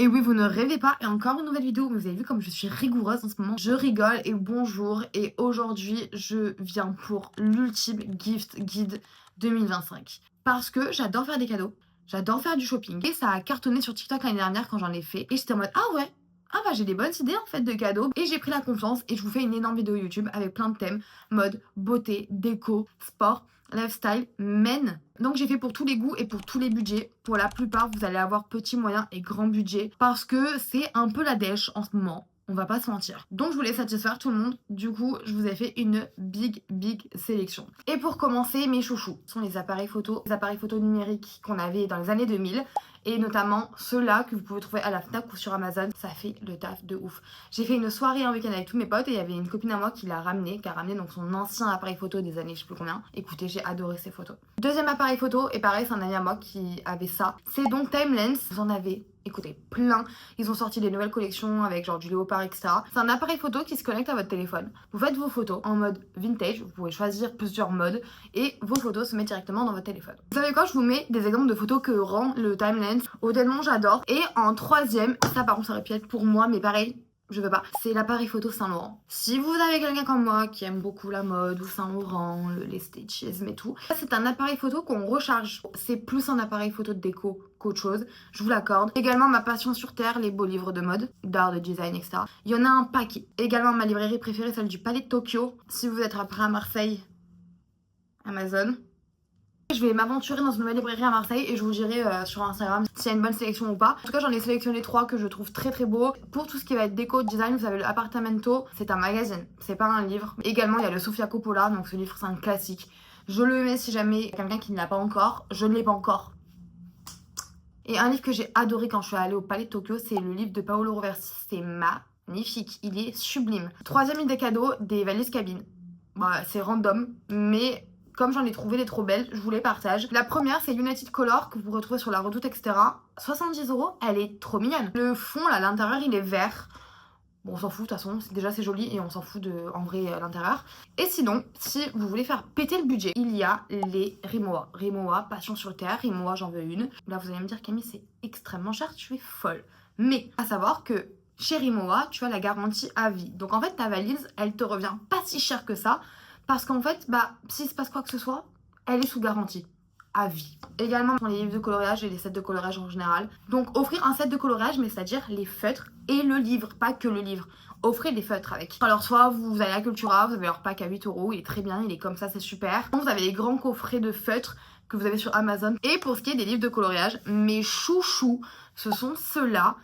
Et oui, vous ne rêvez pas, et encore une nouvelle vidéo, vous avez vu comme je suis rigoureuse en ce moment. Je rigole et bonjour, et aujourd'hui je viens pour l'ultime gift guide 2025. Parce que j'adore faire des cadeaux, j'adore faire du shopping, et ça a cartonné sur TikTok l'année dernière quand j'en ai fait. Et j'étais en mode, ah ouais, ah bah j'ai des bonnes idées en fait de cadeaux. Et j'ai pris la confiance et je vous fais une énorme vidéo YouTube avec plein de thèmes, mode, beauté, déco, sport, lifestyle, men. Donc j'ai fait pour tous les goûts et pour tous les budgets. Pour la plupart, vous allez avoir petit, moyen et grand budget parce que c'est un peu la dèche en ce moment. On va pas se mentir. Donc je voulais satisfaire tout le monde. Du coup, je vous ai fait une big sélection. Et pour commencer, mes chouchous sont les appareils photo numériques qu'on avait dans les années 2000. Et notamment ceux-là que vous pouvez trouver à la Fnac ou sur Amazon. Ça fait le taf de ouf. J'ai fait une soirée un week-end avec tous mes potes et il y avait une copine à moi qui l'a ramené, qui a ramené donc son ancien appareil photo des années je sais plus combien. Écoutez, j'ai adoré ces photos. Deuxième appareil photo, et pareil, c'est un ami à moi qui avait ça. C'est donc Timelens. Vous en avez, écoutez, plein. Ils ont sorti des nouvelles collections avec genre du léopard, etc. C'est un appareil photo qui se connecte à votre téléphone. Vous faites vos photos en mode vintage. Vous pouvez choisir plusieurs modes et vos photos se mettent directement dans votre téléphone. Vous savez quoi, je vous mets des exemples de photos que rend le Timelens. Honnêtement, j'adore. Et en troisième, ça par contre, ça aurait pu être pour moi, mais pareil, je veux pas. C'est l'appareil photo Saint-Laurent. Si vous avez quelqu'un comme moi qui aime beaucoup la mode ou Saint-Laurent, les stitches et tout, c'est un appareil photo qu'on recharge. C'est plus un appareil photo de déco qu'autre chose, je vous l'accorde. Également ma passion sur terre, les beaux livres de mode, d'art, de design, etc. Il y en a un paquet. Également ma librairie préférée, celle du Palais de Tokyo. Si vous êtes après à Marseille, Amazon. Je vais m'aventurer dans une nouvelle librairie à Marseille et je vous dirai sur Instagram s'il y a une bonne sélection ou pas. En tout cas, j'en ai sélectionné 3 que je trouve très beaux. Pour tout ce qui va être déco, design, vous avez le Appartamento, c'est un magazine, c'est pas un livre. Également, il y a le Sofia Coppola, donc ce livre c'est un classique. Je le mets si jamais quelqu'un qui ne l'a pas encore, je ne l'ai pas encore. Et un livre que j'ai adoré quand je suis allée au Palais de Tokyo, c'est le livre de Paolo Roversi, c'est magnifique, il est sublime. Troisième idée cadeau, des valises cabines. Bah, c'est random, mais comme j'en ai trouvé des trop belles, je vous les partage. La première, c'est United Color, que vous retrouvez sur La Redoute, etc. 70 €, elle est trop mignonne. Le fond, là, l'intérieur, il est vert. Bon, on s'en fout, de toute façon, déjà c'est joli et on s'en fout de, en vrai, l'intérieur. Et sinon, si vous voulez faire péter le budget, il y a les Rimowa. Rimowa, passion sur terre, Rimowa, j'en veux une. Là, vous allez me dire, Camille, c'est extrêmement cher, tu es folle. Mais, à savoir que chez Rimowa, tu as la garantie à vie. Donc en fait, ta valise, elle te revient pas si cher que ça. Parce qu'en fait, bah, s'il se passe quoi que ce soit, elle est sous garantie. À vie. Également pour les livres de coloriage et les sets de coloriage en général. Donc offrir un set de coloriage, mais c'est-à-dire les feutres et le livre, pas que le livre. Offrez des feutres avec. Alors soit vous allez à Cultura, vous avez leur pack à 8 €, il est très bien, il est comme ça, c'est super. Vous avez les grands coffrets de feutres que vous avez sur Amazon. Et pour ce qui est des livres de coloriage, mes chouchous, ce sont ceux-là.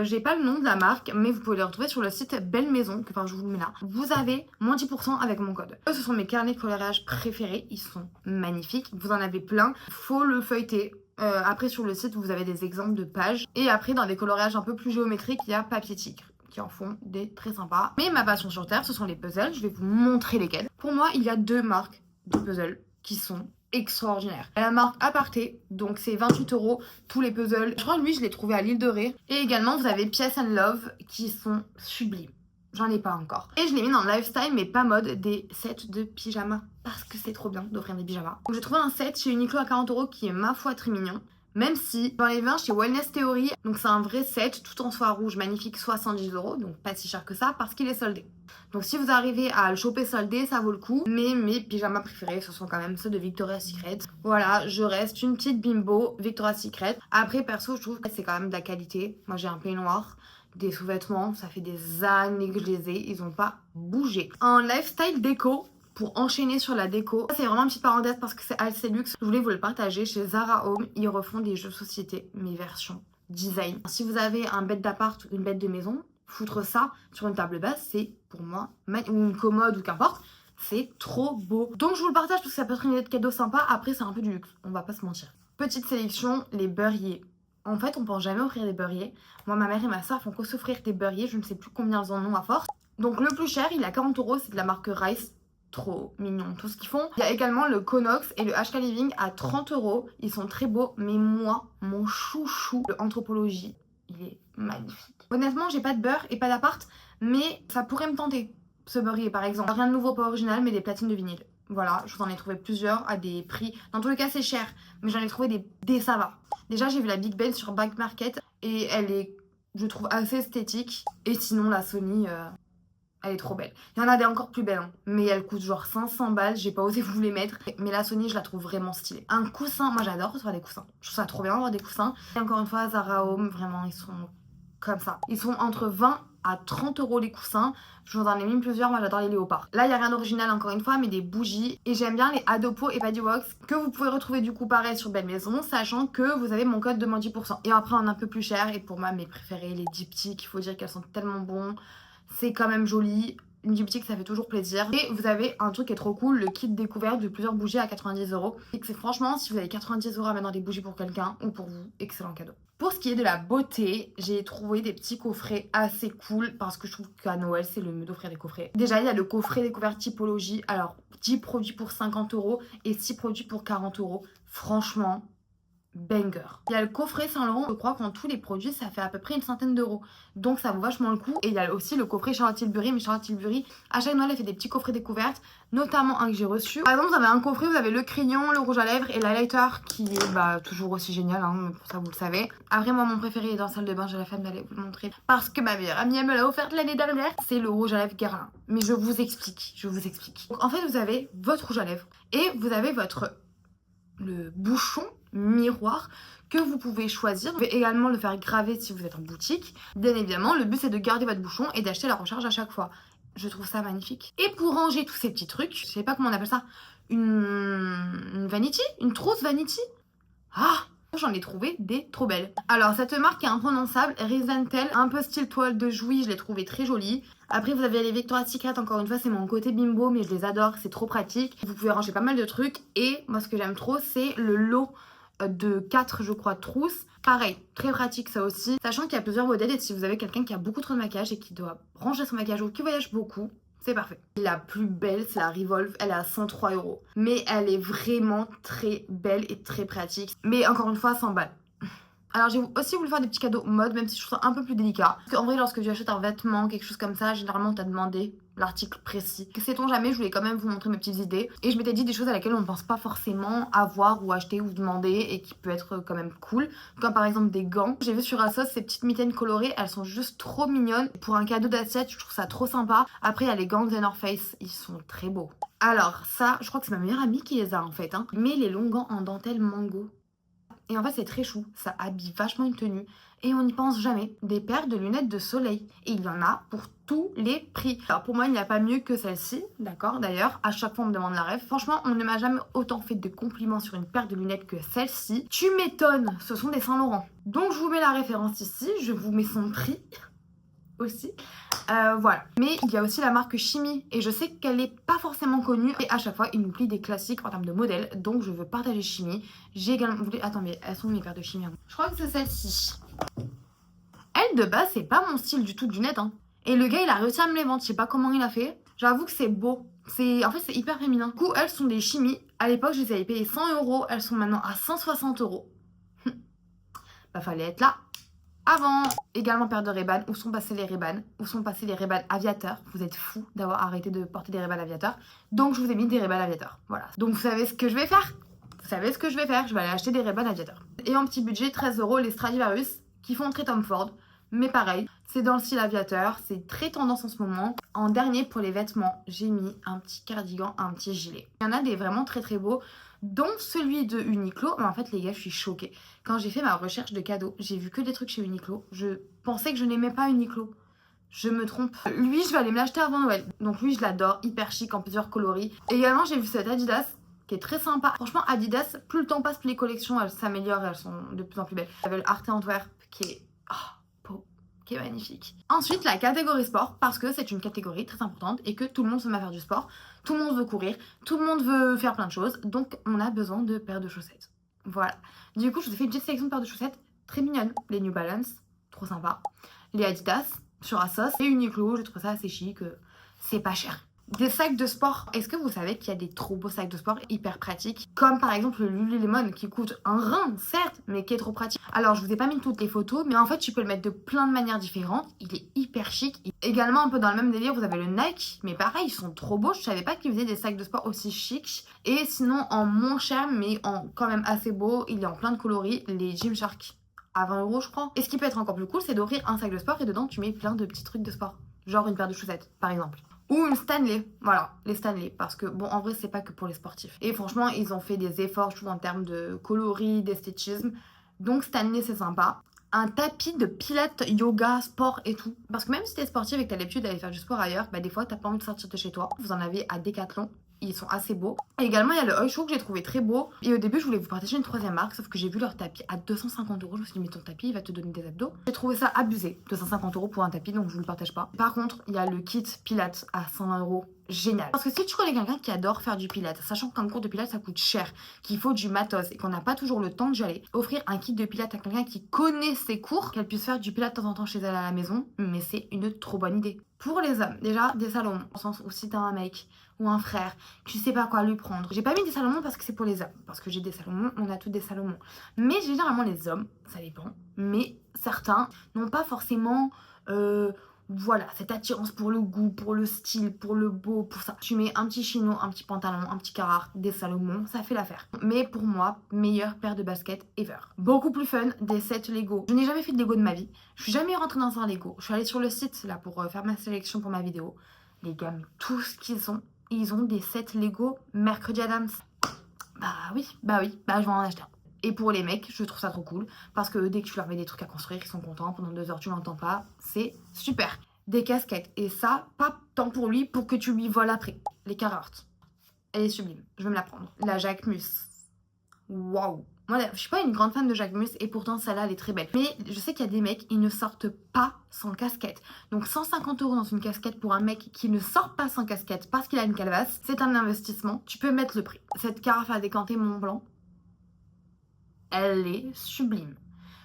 J'ai pas le nom de la marque, mais vous pouvez les retrouver sur le site Belle Maison, que enfin, je vous le mets là. Vous avez moins 10% avec mon code. Eux, ce sont mes carnets de coloriage préférés, ils sont magnifiques. Vous en avez plein, faut le feuilleter. Après, sur le site, vous avez des exemples de pages. Et après, dans des coloriages un peu plus géométriques, il y a Papier Tigre, qui en font des très sympas. Mais ma passion sur terre, ce sont les puzzles. Je vais vous montrer lesquels. Pour moi, il y a 2 marques de puzzles qui sont extraordinaire. La marque Aparté, donc c'est 28 € tous les puzzles. Je crois que lui je l'ai trouvé à l'île de Ré. Et également vous avez Pièce and Love qui sont sublimes. J'en ai pas encore. Et je l'ai mis dans le lifestyle mais pas mode, des sets de pyjamas. Parce que c'est trop bien d'offrir des pyjamas. Donc j'ai trouvé un set chez Uniqlo à 40 € qui est ma foi très mignon. Même si j'en ai vu un chez Wellness Theory, donc c'est un vrai set tout en soie rouge magnifique, 70 €, donc pas si cher que ça parce qu'il est soldé. Donc si vous arrivez à le choper soldé, ça vaut le coup. Mais mes pyjamas préférés, ce sont quand même ceux de Victoria's Secret. Voilà, je reste une petite bimbo Victoria's Secret. Après perso, je trouve que c'est quand même de la qualité. Moi j'ai un peignoir, des sous-vêtements, ça fait des années que je les ai, ils ont pas bougé. En lifestyle déco, pour enchaîner sur la déco, c'est vraiment une petite parenthèse parce que c'est assez luxe. Je voulais vous le partager chez Zara Home. Ils refont des jeux de société, mes versions design. Si vous avez un bête d'appart ou une bête de maison, foutre ça sur une table basse, c'est pour moi, ou une commode ou qu'importe, c'est trop beau. Donc je vous le partage parce que ça peut être une idée de cadeau sympa. Après, c'est un peu du luxe, on va pas se mentir. Petite sélection, les beurriers. En fait, on pense jamais offrir des beurriers. Moi, ma mère et ma soeur font que s'offrir des beurriers. Je ne sais plus combien ils en ont à force. Donc le plus cher, il est à 40 €, c'est de la marque Rice. Trop mignon tout ce qu'ils font. Il y a également le Conox et le HK Living à 30 €. Ils sont très beaux, mais moi, mon chouchou, le Anthropologie, il est magnifique. Honnêtement, j'ai pas de beurre et pas d'appart, mais ça pourrait me tenter, ce beurrier par exemple. Rien de nouveau, pas original, mais des platines de vinyle. Voilà, je vous en ai trouvé plusieurs à des prix. Dans tous les cas, c'est cher, mais j'en ai trouvé des ça va. Déjà, j'ai vu la Big Ben sur Back Market et elle est je trouve assez esthétique. Et sinon la Sony, elle est trop belle. Il y en a des encore plus belles, hein, mais elles coûtent genre 500 balles, j'ai pas osé vous les mettre. Mais la Sony, je la trouve vraiment stylée. Un coussin, moi j'adore recevoir des coussins. Je trouve ça trop bien d'avoir des coussins. Et encore une fois, Zara Home, vraiment, ils sont comme ça. Ils sont entre 20 à 30 euros les coussins. Je vous en ai mis plusieurs, moi j'adore les léopards. Là, il n'y a rien d'original encore une fois, mais des bougies. Et j'aime bien les Adopo et Bodyworks que vous pouvez retrouver du coup pareil sur Belle Maison, sachant que vous avez mon code de moins 10%. Et après, on est un peu plus cher. Et pour moi, mes préférés, les diptyques, il faut dire qu'elles sont tellement bons. C'est quand même joli. Une diptyque, ça fait toujours plaisir. Et vous avez un truc qui est trop cool, le kit découverte de plusieurs bougies à 90 euros. Et que c'est franchement, si vous avez 90 euros à mettre dans des bougies pour quelqu'un ou pour vous, excellent cadeau. Pour ce qui est de la beauté, j'ai trouvé des petits coffrets assez cool parce que je trouve qu'à Noël, c'est le mieux d'offrir des coffrets. Déjà, il y a le coffret découverte typologie. Alors, 10 produits pour 50 euros et 6 produits pour 40 euros. Franchement, banger. Il y a le coffret Saint-Laurent, je crois qu'en tous les produits ça fait à peu près une centaine d'euros, donc ça vaut vachement le coup. Et il y a aussi le coffret Charlotte Tilbury, mais Charlotte Tilbury à chaque Noël elle fait des petits coffrets découvertes, notamment un que j'ai reçu. Par exemple, vous avez un coffret, vous avez le crayon, le rouge à lèvres et l'highlighter qui est toujours aussi génial, hein, pour ça vous le savez. Après moi mon préféré est dans la salle de bain, j'ai la flemme d'aller vous le montrer parce que ma meilleure amie elle me l'a offert l'année dernière, c'est le rouge à lèvres Guerlain. Mais je vous explique. Donc, en fait vous avez votre rouge à lèvres et vous avez le bouchon miroir que vous pouvez choisir. Vous pouvez également le faire graver si vous êtes en boutique. Bien évidemment, le but c'est de garder votre bouchon et d'acheter la recharge à chaque fois. Je trouve ça magnifique. Et pour ranger tous ces petits trucs, je sais pas comment on appelle ça, une vanity, une trousse vanity. Ah, j'en ai trouvé des trop belles. Alors cette marque est imprononçable, Rizentel, un peu style toile de Jouy, je l'ai trouvé très jolie. Après vous avez les Victoria's Secret, encore une fois c'est mon côté bimbo mais je les adore, c'est trop pratique. Vous pouvez ranger pas mal de trucs et moi ce que j'aime trop c'est le lot de 4 je crois trousses. Pareil, très pratique ça aussi. Sachant qu'il y a plusieurs modèles et si vous avez quelqu'un qui a beaucoup trop de maquillage et qui doit ranger son maquillage ou qui voyage beaucoup, c'est parfait. La plus belle, c'est la Revolve. Elle est à 103 euros. Mais elle est vraiment très belle et très pratique. Mais encore une fois, 100 balles. Alors j'ai aussi voulu faire des petits cadeaux mode, même si je trouve ça un peu plus délicat. Parce qu'en vrai, lorsque tu achètes un vêtement, quelque chose comme ça, généralement on t'a demandé l'article précis. Sait-on jamais, je voulais quand même vous montrer mes petites idées. Et je m'étais dit des choses à laquelle on ne pense pas forcément avoir ou acheter ou demander et qui peut être quand même cool. Comme par exemple des gants. J'ai vu sur Asos ces petites mitaines colorées, elles sont juste trop mignonnes. Pour un cadeau d'assiette, je trouve ça trop sympa. Après il y a les gants de North Face, ils sont très beaux. Alors ça, je crois que c'est ma meilleure amie qui les a en fait. Mais les longs gants en dentelle mango. Et en fait c'est très chou, ça habille vachement une tenue et on n'y pense jamais. Des paires de lunettes de soleil et il y en a pour tous les prix. Alors pour moi il n'y a pas mieux que celle-ci, d'accord. D'ailleurs à chaque fois on me demande la ref. Franchement on ne m'a jamais autant fait de compliments sur une paire de lunettes que celle-ci. Tu m'étonnes, ce sont des Saint-Laurent. Donc je vous mets la référence ici, je vous mets son prix aussi. Voilà. Mais il y a aussi la marque Chimie et je sais qu'elle n'est pas forcément connue et à chaque fois il nous plie des classiques en termes de modèles, donc je veux partager Chimie. J'ai également voulu... Attends, mais elles sont mes paires de Chimie. Je crois que c'est celle-ci. Elle de base c'est pas mon style du tout de lunettes et le gars il a réussi à me les vendre, je sais pas comment il a fait. J'avoue que c'est beau, en fait c'est hyper féminin. Du coup elles sont des Chimie, à l'époque je les avais payées 100 euros, elles sont maintenant à 160 euros. Bah fallait être là avant. Également paire de Ray-Ban. Où sont passés les Ray-Ban? Où sont passés les Ray-Ban aviateurs? Vous êtes fous d'avoir arrêté de porter des Ray-Ban aviateurs. Donc je vous ai mis des Ray-Ban aviateurs. Voilà. Donc vous savez ce que je vais faire? Vous savez ce que je vais faire? Je vais aller acheter des Ray-Ban aviateurs. Et en petit budget, 13 euros, les Stradivarius qui font très Tom Ford. Mais pareil, c'est dans le style aviateur. C'est très tendance en ce moment. En dernier, pour les vêtements, j'ai mis un petit cardigan, un petit gilet. Il y en a des vraiment très très beaux, dont celui de Uniqlo. Mais en fait les gars je suis choquée. Quand j'ai fait ma recherche de cadeaux, j'ai vu que des trucs chez Uniqlo. Je pensais que je n'aimais pas Uniqlo. Je me trompe. Lui je vais aller me l'acheter avant Noël. Donc lui je l'adore, hyper chic en plusieurs coloris. Également j'ai vu cet Adidas qui est très sympa. Franchement Adidas, plus le temps passe, plus les collections elles s'améliorent et elles sont de plus en plus belles. Il y avait le Arte Antwerp qui est... qui est magnifique. Ensuite la catégorie sport, parce que c'est une catégorie très importante et que tout le monde se met à faire du sport, tout le monde veut courir, tout le monde veut faire plein de choses, donc on a besoin de paires de chaussettes. Voilà. Du coup je vous ai fait une petite sélection de paires de chaussettes très mignonnes. Les New Balance, trop sympa. Les Adidas sur Asos et Uniqlo, je trouve ça assez chic, c'est pas cher. Des sacs de sport. Est-ce que vous savez qu'il y a des trop beaux sacs de sport hyper pratiques? Comme par exemple le Lululemon qui coûte un rein, certes, mais qui est trop pratique. Alors je vous ai pas mis toutes les photos, mais en fait tu peux le mettre de plein de manières différentes. Il est hyper chic. Également un peu dans le même délire, vous avez le Nike, mais pareil, ils sont trop beaux. Je savais pas qu'ils faisaient des sacs de sport aussi chics. Et sinon en moins cher, mais en quand même assez beau, il est en plein de coloris, les Gymshark. à 20 € je crois. Et ce qui peut être encore plus cool, c'est d'offrir un sac de sport et dedans tu mets plein de petits trucs de sport. Genre une paire de chaussettes par exemple. Ou une Stanley, voilà, les Stanley, parce que bon, en vrai, c'est pas que pour les sportifs. Et franchement, ils ont fait des efforts, je trouve, en termes de coloris, d'esthétisme. Donc Stanley, c'est sympa. Un tapis de pilates, yoga, sport et tout. Parce que même si t'es sportif et que t'as l'habitude d'aller faire du sport ailleurs, bah des fois, t'as pas envie de sortir de chez toi. Vous en avez à Decathlon. Ils sont assez beaux. Et également, il y a le Oil Show que j'ai trouvé très beau. Et au début, je voulais vous partager une troisième marque, sauf que j'ai vu leur tapis à 250 €. Je me suis dit, mais ton tapis, il va te donner des abdos. J'ai trouvé ça abusé. 250 € pour un tapis, donc je vous le partage pas. Par contre, il y a le kit Pilates à 120 €. Génial. Parce que si tu connais quelqu'un qui adore faire du pilates, sachant qu'un cours de pilates ça coûte cher, qu'il faut du matos et qu'on n'a pas toujours le temps d'y aller, offrir un kit de pilates à quelqu'un qui connaît ses cours, qu'elle puisse faire du pilates de temps en temps chez elle à la maison, mais c'est une trop bonne idée. Pour les hommes, déjà des Salomon, au sens où si t'as un mec ou un frère, tu sais pas quoi lui prendre. J'ai pas mis des Salomon parce que c'est pour les hommes, parce que j'ai des Salomon, on a tous des Salomon. Mais généralement les hommes, ça dépend, mais certains n'ont pas forcément voilà, cette attirance pour le goût, pour le style, pour le beau, pour ça. Tu mets un petit chino, un petit pantalon, un petit Carhartt, des Salomon, ça fait l'affaire. Mais pour moi, meilleure paire de baskets ever. Beaucoup plus fun, des sets Lego. Je n'ai jamais fait de Lego de ma vie. Je suis jamais rentrée dans un Lego. Je suis allée sur le site là pour faire ma sélection pour ma vidéo. Les gars, mais tout ce qu'ils ont, ils ont des sets Lego Mercredi Adams. Bah oui, je vais en acheter un. Et pour les mecs, je trouve ça trop cool. Parce que dès que tu leur mets des trucs à construire, ils sont contents. Pendant 2 heures, tu l'entends pas. C'est super. Des casquettes. Et ça, pas tant pour lui, pour que tu lui voles après. Les Carhartt. Elle est sublime. Je vais me la prendre. La Jacquemus. Waouh. Moi, je suis pas une grande fan de Jacquemus. Et pourtant, celle-là, elle est très belle. Mais je sais qu'il y a des mecs, ils ne sortent pas sans casquette. Donc 150 € dans une casquette pour un mec qui ne sort pas sans casquette parce qu'il a une calebasse, c'est un investissement. Tu peux mettre le prix. Cette carafe à décanter Mont Blanc, elle est sublime.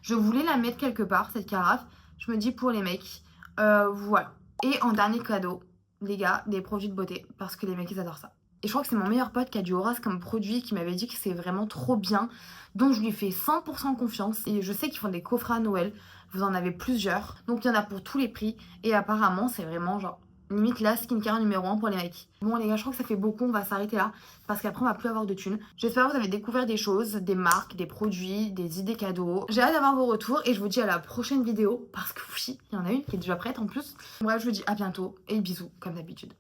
Je voulais la mettre quelque part, cette carafe. Je me dis pour les mecs, voilà. Et en dernier cadeau, les gars, des produits de beauté. Parce que les mecs, ils adorent ça. Et je crois que c'est mon meilleur pote qui a du Horace comme produit, qui m'avait dit que c'est vraiment trop bien. Donc je lui fais 100% confiance. Et je sais qu'ils font des coffrets à Noël. Vous en avez plusieurs. Donc il y en a pour tous les prix. Et apparemment, c'est vraiment genre limite la skincare numéro 1 pour les mecs. Bon les gars, je crois que ça fait beaucoup, on va s'arrêter là. Parce qu'après on va plus avoir de thunes. J'espère que vous avez découvert des choses, des marques, des produits, des idées cadeaux. J'ai hâte d'avoir vos retours et je vous dis à la prochaine vidéo. Parce que oui, il y en a une qui est déjà prête en plus. Bref, je vous dis à bientôt et bisous comme d'habitude.